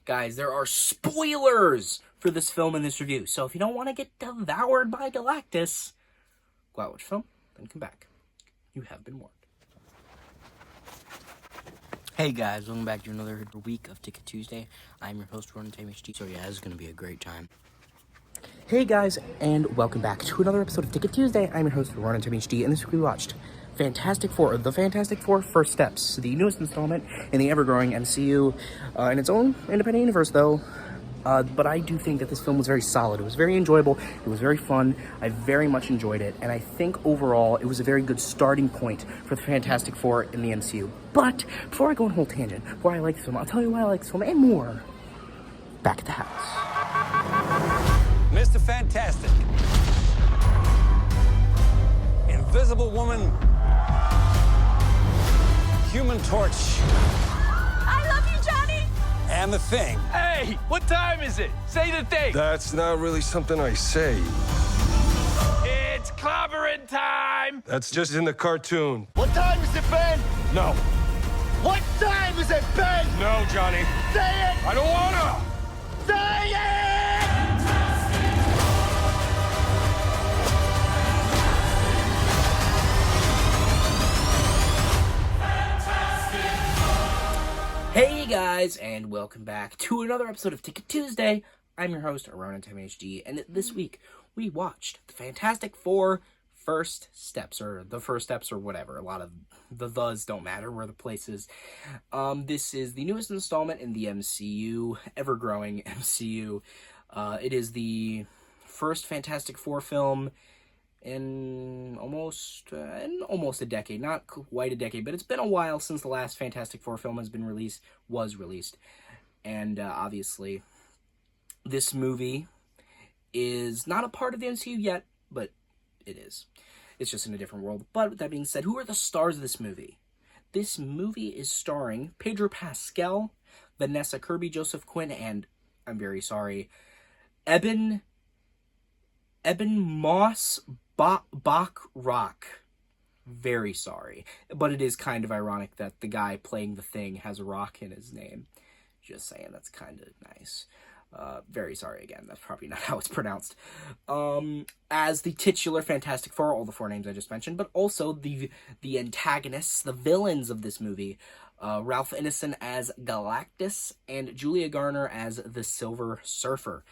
Guys, there are spoilers for this film in this review, so if you don't want to get devoured by Galactus, go out, watch the film, then come back. You have been warned. Hey guys, welcome back to another week of Ticket Tuesday. I'm your host, Ronan TMHD. So yeah, this is going to be a great time. Hey guys, and welcome back to another episode of Ticket Tuesday. I'm your host, Ronan TMHD, and this week we watched Fantastic Four, The Fantastic Four First Steps, the newest installment in the ever-growing MCU, in its own independent universe, though. But I do think that this film was very solid. It was very enjoyable. It was very fun. I very much enjoyed it. And I think overall, it was a very good starting point for the Fantastic Four in the MCU. But before I go on a whole tangent, why I like this film, I'll tell you why I like this film and more back at the house. Mr. Fantastic. Invisible Woman. Human Torch. I love you, Johnny! And the Thing. Hey, what time is it? Say the thing. That's not really something I say. It's clobbering time. That's just in the cartoon. What time is it, Ben? No. What time is it, Ben? No, Johnny. Say it! I don't wanna! Say it! Hey guys, and welcome back to another episode of Ticket Tuesday. I'm your host, Ronan TMHD, and this week we watched the Fantastic Four First Steps, or the First Steps, or whatever. A lot of the thes don't matter, where the place is. This is the newest installment in the MCU, ever-growing MCU. It is the first Fantastic Four film in almost a decade, not quite a decade, but it's been a while since the last Fantastic Four film was released, and obviously, this movie is not a part of the MCU yet, but it is. It's just in a different world. But with that being said, who are the stars of this movie? This movie is starring Pedro Pascal, Venessa, Kirby, Joseph Quinn, and I'm very sorry, Ebon Moss-Bachrach. Very sorry. But it is kind of ironic that the guy playing the Thing has a rock in his name. Just saying, that's kind of nice. Very sorry again, that's probably not how it's pronounced. As the titular Fantastic Four, all the four names I just mentioned, but also the antagonists, the villains of this movie. Ralph Ineson as Galactus, and Julia Garner as the Silver Surfer.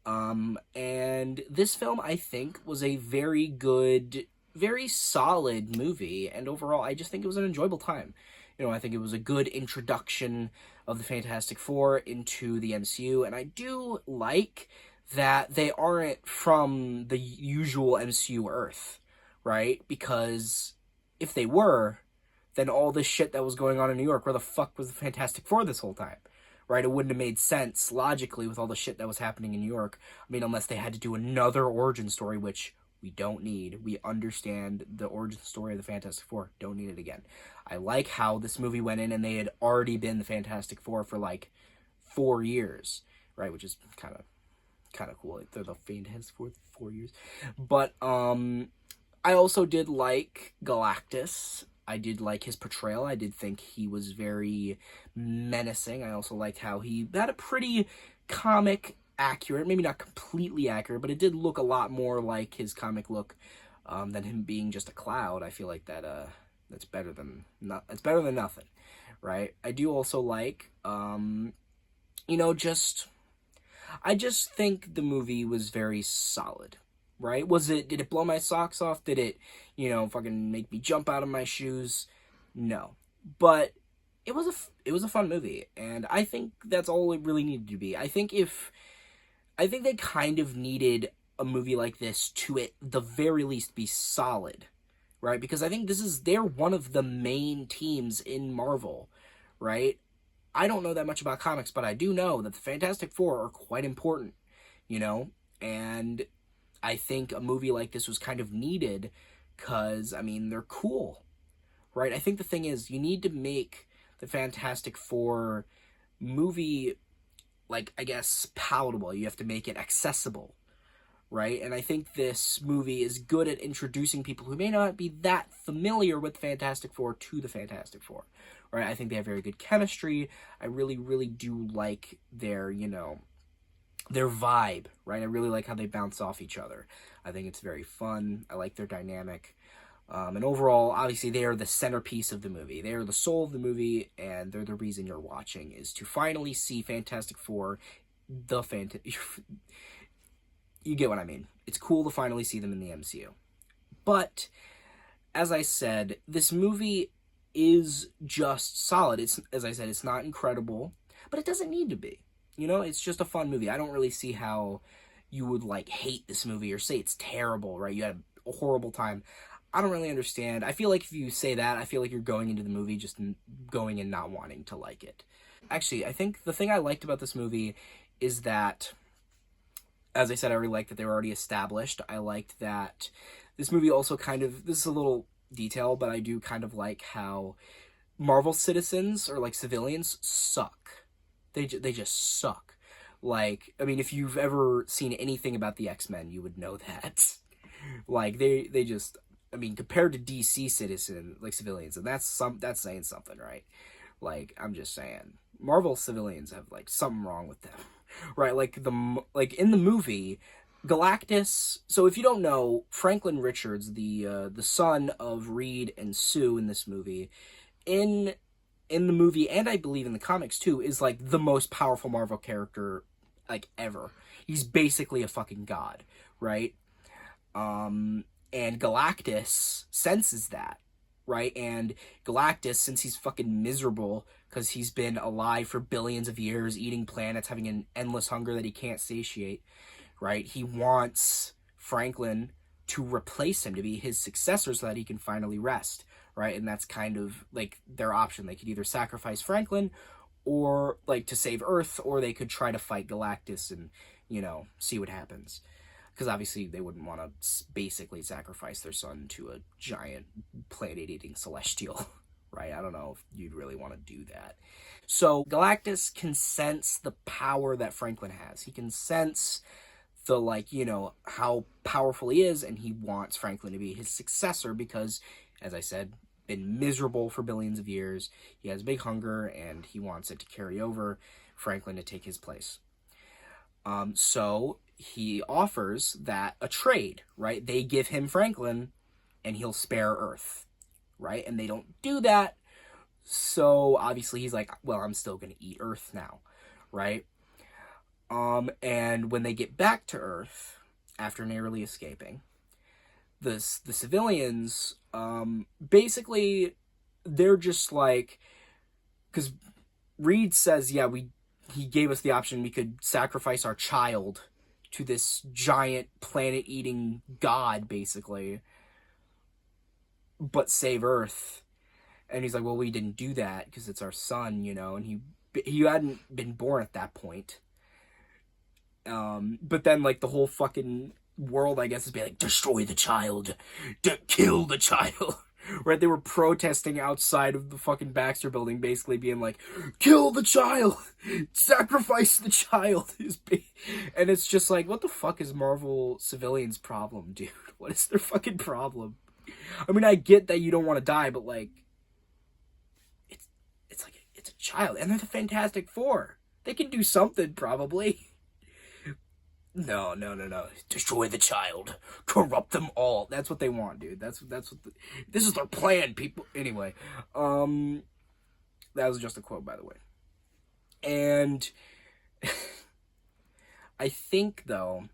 And this film, I think, was a very good, very solid movie, and overall, I just think it was an enjoyable time. You know, I think it was a good introduction of the Fantastic Four into the MCU, and I do like that they aren't from the usual MCU Earth, right? Because if they were, then all this shit that was going on in New York, where the fuck was the Fantastic Four this whole time? Right, it wouldn't have made sense logically with all the shit that was happening in New York. I mean, unless they had to do another origin story, which we don't need. We understand the origin story of the Fantastic Four. Don't need it again. I like how this movie went in and they had already been the Fantastic Four for like 4 years, right? Which is kind of cool. They're the Fantastic Four for 4 years. But I also did like Galactus. I did like his portrayal. I did think he was very menacing. I also liked how he had a pretty comic accurate, maybe not completely accurate, but it did look a lot more like his comic look than him being just a cloud. I feel like that's better than nothing, right? I do also like I just think the movie was very solid. Right? Did it blow my socks off? Did it, fucking make me jump out of my shoes? No. But it was a fun movie, and I think that's all it really needed to be. I think they kind of needed a movie like this to at the very least be solid, right? Because I think they're one of the main teams in Marvel, right? I don't know that much about comics, but I do know that the Fantastic Four are quite important, and I think a movie like this was kind of needed because, I mean, they're cool, right? I think the thing is, you need to make the Fantastic Four movie, like, I guess, palatable. You have to make it accessible, right? And I think this movie is good at introducing people who may not be that familiar with Fantastic Four to the Fantastic Four, right? I think they have very good chemistry. I really, really do like their, you know, their vibe, right? I really like how they bounce off each other. I think it's very fun. I like their dynamic. And overall, obviously, they are the centerpiece of the movie. They are the soul of the movie, and they're the reason you're watching, is to finally see Fantastic Four, you get what I mean. It's cool to finally see them in the MCU. But, as I said, this movie is just solid. It's, as I said, it's not incredible, but it doesn't need to be. You know, it's just a fun movie. I don't really see how you would, like, hate this movie or say it's terrible, right? You had a horrible time. I don't really understand. I feel like if you say that, I feel like you're going into the movie just going and not wanting to like it. Actually, I think the thing I liked about this movie is that, as I said, I really liked that they were already established. I liked that this movie also kind of, this is a little detail, but I do kind of like how Marvel citizens, or like civilians, suck. They just suck. Like, I mean, if you've ever seen anything about the X-Men, you would know that. Like, they just, I mean, compared to DC civilians, and that's saying something, right? Like, I'm just saying, Marvel civilians have, like, something wrong with them, right? Like, in the movie, Galactus, so if you don't know, Franklin Richards, the son of Reed and Sue in this movie, in the movie, and I believe in the comics too, is, like, the most powerful Marvel character, like, ever. He's basically a fucking god, right? And Galactus senses that, right? And Galactus, since he's fucking miserable, because he's been alive for billions of years, eating planets, having an endless hunger that he can't satiate, right? He wants Franklin to replace him, to be his successor, so that he can finally rest, right? And that's kind of, like, their option. They could either sacrifice Franklin, or, like, to save Earth, or they could try to fight Galactus and, you know, see what happens. Because obviously they wouldn't want to basically sacrifice their son to a giant planet-eating celestial, right? I don't know if you'd really want to do that. So Galactus can sense the power that Franklin has. He can sense the, like, you know, how powerful he is, and he wants Franklin to be his successor because, as I said, been miserable for billions of years. He has big hunger, and he wants it to carry over, Franklin to take his place. So he offers that a trade, right? They give him Franklin, and he'll spare Earth, right? And they don't do that, so obviously he's like, well, I'm still going to eat Earth now, right? And when they get back to Earth, after narrowly escaping, the civilians, basically, they're just like, because Reed says, yeah, he gave us the option, we could sacrifice our child to this giant planet-eating god, basically, but save Earth. And he's like, well, we didn't do that because it's our son, you know, and he hadn't been born at that point. But then, like, the whole fucking world, I guess, is being like, destroy the child, kill the child, right? They were protesting outside of the fucking Baxter building, basically being like, kill the child, sacrifice the child, and it's just like, what the fuck is Marvel civilians' problem, dude? What is their fucking problem? I mean, I get that you don't want to die, but, like, it's like, it's a child, and they're the Fantastic Four. They can do something, probably. No. Destroy the child. Corrupt them all. That's what they want, dude. That's what this is their plan, people. Anyway, that was just a quote, by the way. And I think, though,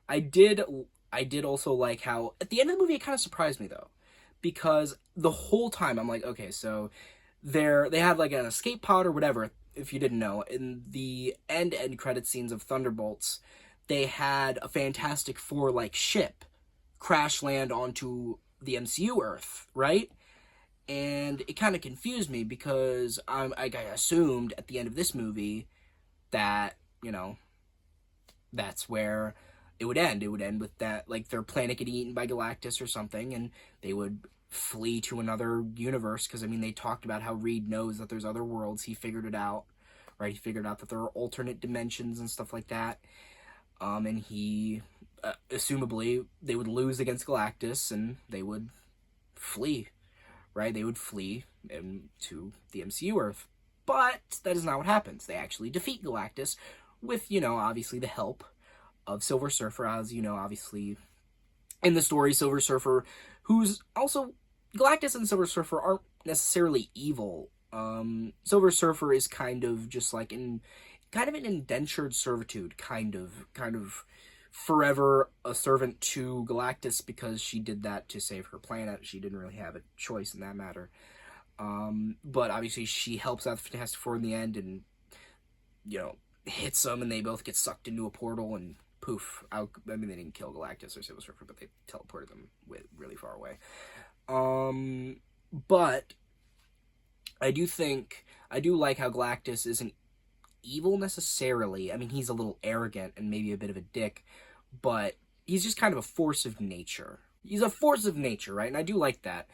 I did also like how at the end of the movie it kind of surprised me, though, because the whole time I'm like, okay, so they had like an escape pod or whatever. If you didn't know, in the end credit scenes of Thunderbolts, they had a Fantastic Four, like, ship crash land onto the MCU Earth, right? And it kind of confused me because I assumed at the end of this movie that, you know, that's where it would end. It would end with that, like, their planet getting eaten by Galactus or something, and they would flee to another universe, because, I mean, they talked about how Reed knows that there's other worlds. He figured it out, right? He figured out that there are alternate dimensions and stuff like that. And he, assumably, they would lose against Galactus, and they would flee, right? They would flee to the MCU Earth. But that is not what happens. They actually defeat Galactus with, obviously the help of Silver Surfer, as, obviously in the story, Silver Surfer, who's also, Galactus and Silver Surfer aren't necessarily evil. Silver Surfer is kind of just like an indentured servitude, kind of forever a servant to Galactus because she did that to save her planet. She didn't really have a choice in that matter. But obviously she helps out the Fantastic Four in the end and, hits them and they both get sucked into a portal and poof, out. I mean, they didn't kill Galactus or Silver Surfer, but they teleported them really far away. But I do like how Galactus isn't evil necessarily. I mean, he's a little arrogant and maybe a bit of a dick, but he's just kind of a force of nature. He's a force of nature, right? And I do like that.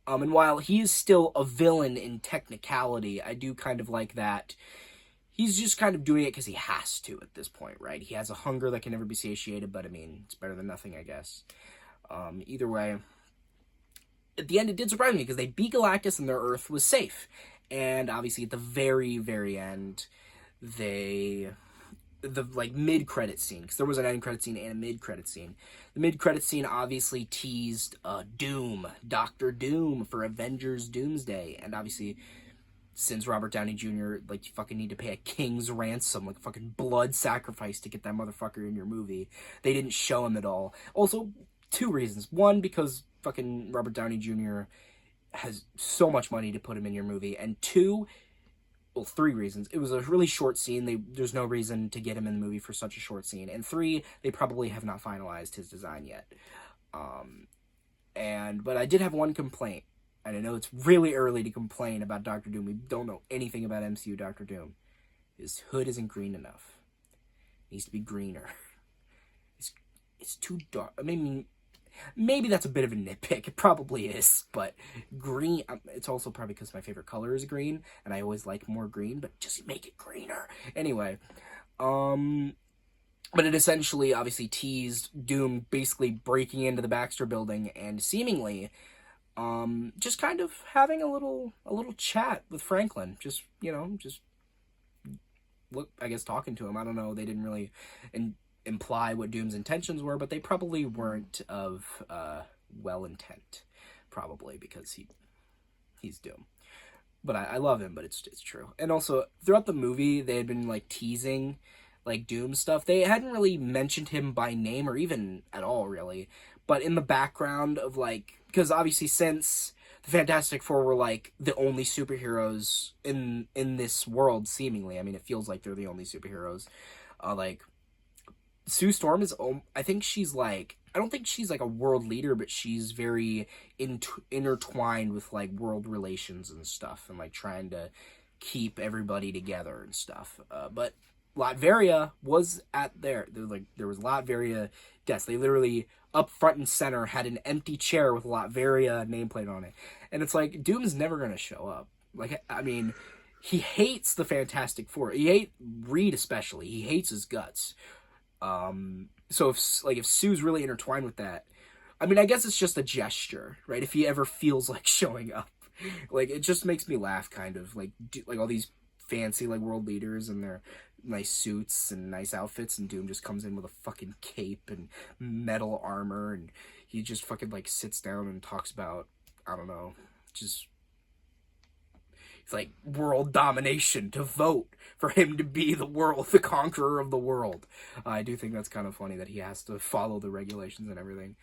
And while he is still a villain in technicality, I do kind of like that he's just kind of doing it because he has to at this point, right? He has a hunger that can never be satiated, but I mean, it's better than nothing, I guess. Either way, at the end, it did surprise me because they beat Galactus and their Earth was safe. And obviously, at the very, very end, the mid-credit scene, because there was an end-credit scene and a mid-credit scene. The mid-credit scene obviously teased Doom, Dr. Doom for Avengers Doomsday. And obviously, since Robert Downey Jr., you fucking need to pay a king's ransom, like fucking blood sacrifice to get that motherfucker in your movie, they didn't show him at all. Also, 2 reasons. One, because fucking Robert Downey Jr. has so much money to put him in your movie. And 2, well, 3 reasons. It was a really short scene. There's no reason to get him in the movie for such a short scene. And 3, they probably have not finalized his design yet. But I did have one complaint. And I know it's really early to complain about Dr. Doom. We don't know anything about MCU Dr. Doom. His hood isn't green enough. It needs to be greener. It's too dark. I mean, maybe that's a bit of a nitpick. It probably is. But green, it's also probably because my favorite color is green. And I always like more green. But just make it greener. Anyway. But it essentially, obviously, teased Doom basically breaking into the Baxter building and seemingly just kind of having a little chat with Franklin. Just talking to him. I don't know. They didn't really imply what Doom's intentions were, but they probably weren't of well intent. Probably because he's Doom. But I love him, but it's true. And also, throughout the movie, they had been, teasing, Doom stuff. They hadn't really mentioned him by name or even at all, really. But in the background of, because obviously since the Fantastic Four were, the only superheroes in this world, seemingly. I mean, it feels like they're the only superheroes. Sue Storm is, I think she's, I don't think she's, a world leader, but she's very intertwined with, world relations and stuff. And, trying to keep everybody together and stuff. But Latveria was there was Latveria desk. They literally, up front and center, had an empty chair with Latveria nameplate on it. And it's Doom's never going to show up. I mean, he hates the Fantastic Four. He hates Reed especially. He hates his guts. So if Sue's really intertwined with that, I mean, I guess it's just a gesture, right? If he ever feels like showing up. It just makes me laugh, kind of. All these fancy, world leaders and their nice suits and nice outfits, and Doom just comes in with a fucking cape and metal armor, and he just fucking, sits down and talks about, I don't know, just, it's world domination, to vote for him to be the conqueror of the world. I do think that's kind of funny that he has to follow the regulations and everything,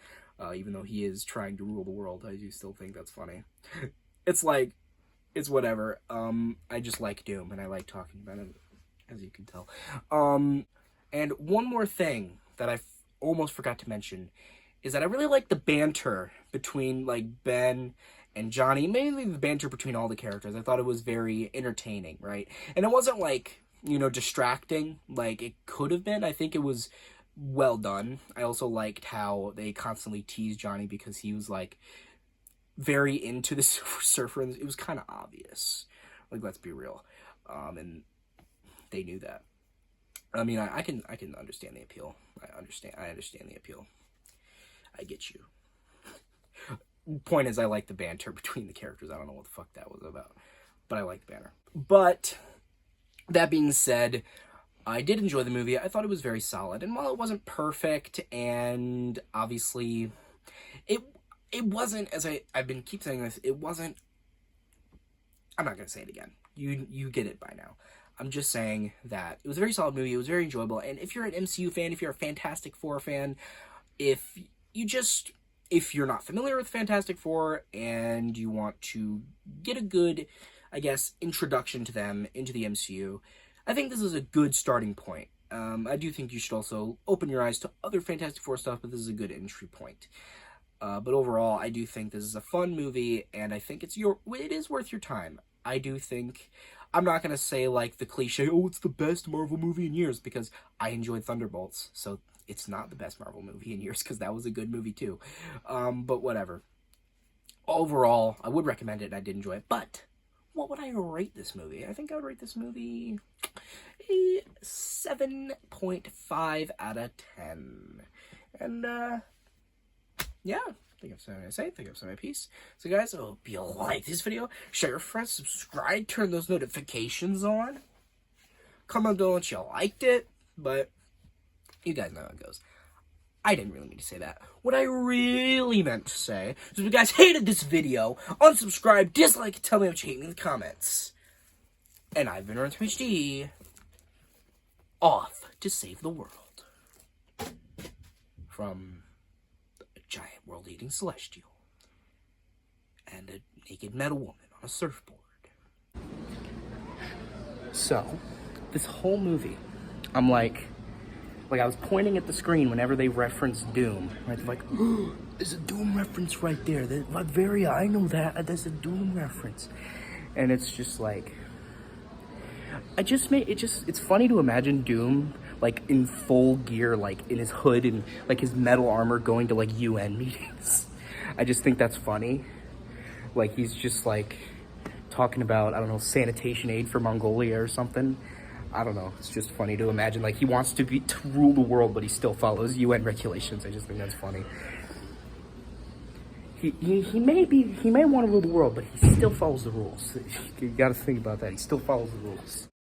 even though he is trying to rule the world. I do still think that's funny. It's it's whatever. I just like Doom, and I like talking about him, as you can tell. And one more thing that I almost forgot to mention is that I really like the banter between, Ben and Johnny, mainly the banter between all the characters. I thought it was very entertaining, right? And it wasn't, distracting like it could have been. I think it was well done. I also liked how they constantly teased Johnny because he was, very into the Silver Surfer, and it was kind of obvious. Let's be real. And they knew that. I mean, I can understand the appeal. I understand the appeal. I get you. Point is, I like the banter between the characters. I don't know what the fuck that was about, but I like the banter. But that being said, I did enjoy the movie. I thought it was very solid, and while it wasn't perfect, and obviously it wasn't, as I've been keep saying this, it wasn't. I'm not gonna say it again. You get it by now. I'm just saying that it was a very solid movie. It was very enjoyable, and if you're an MCU fan, if you're a Fantastic Four fan, if you're not familiar with Fantastic Four and you want to get a good, I guess, introduction to them into the MCU, I think this is a good starting point. I do think you should also open your eyes to other Fantastic Four stuff, but this is a good entry point. But overall, I do think this is a fun movie, and I think it is worth your time. I do think, I'm not going to say like the cliche, oh, it's the best Marvel movie in years, because I enjoyed Thunderbolts, so it's not the best Marvel movie in years, because that was a good movie too. But whatever. Overall, I would recommend it, and I did enjoy it, but what would I rate this movie? I think I would rate this movie a 7.5 out of 10. And, yeah, I think I've said what I say. I think I've said my piece. So, guys, I hope you like this video. Share with friends, subscribe, turn those notifications on. Comment below if you liked it, but you guys know how it goes. I didn't really mean to say that. What I really meant to say is if you guys hated this video, unsubscribe, dislike, tell me what you hate in the comments. And I've been Rhythm HD, off to save the world from a giant world-eating celestial and a naked metal woman on a surfboard. So, this whole movie, I'm like I was pointing at the screen whenever they referenced Doom. Right? Like, oh, there's a Doom reference right there. I know that. There's a Doom reference. And it's just like, it's funny to imagine Doom, like, in full gear, like, in his hood and, like, his metal armor going to, like, UN meetings. I just think that's funny. Like, he's just, like, talking about, I don't know, sanitation aid for Mongolia or something. I don't know. It's just funny to imagine. Like, he wants to rule the world, but he still follows UN regulations. I just think that's funny. He may want to rule the world, but he still follows the rules. You got to think about that. He still follows the rules.